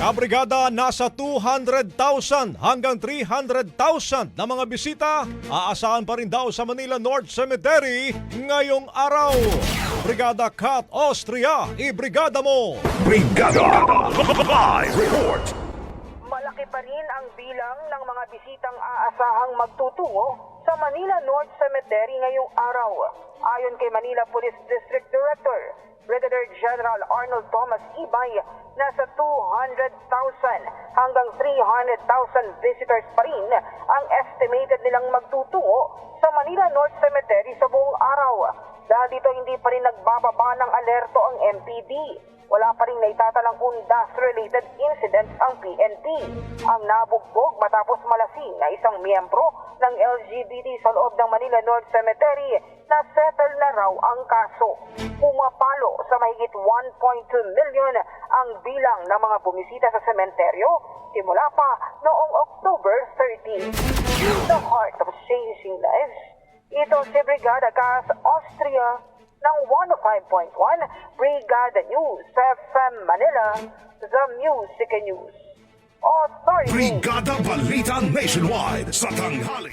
Kabrigada, nasa 200,000 hanggang 300,000 na mga bisita aasahan pa rin daw sa Manila North Cemetery ngayong araw. Brigada Kat Austria, ibrigada mo! Brigada Live Report. Malaki pa rin ang bilang ng mga bisitang aasahang magtutungo sa Manila North Cemetery ngayong araw. Ayon kay Manila Police District Director Brigadier General Arnold Thomas Ibay, nasa 200,000 hanggang 300,000 visitors pa rin ang estimated nilang magtutungo sa Manila North Cemetery sa buong araw. Dahil dito hindi pa rin nagbababa ng alerto ang MPD. Wala pa rin naitatalang kung death-related incidents ang PNP. Ang nabugbog matapos malasing na isang miyembro ng LGBT sa loob ng Manila North Cemetery na settle na raw ang kaso. Pumapalo sa mahigit 1.2 million ang bilang ng mga bumisita sa sementeryo simula pa noong October 13. The heart of changing lives. Ito si Brigada Kat Austria ng 105.1 Brigada News FM Manila, The Music News Authority. Brigada Balita Nationwide sa tanghali.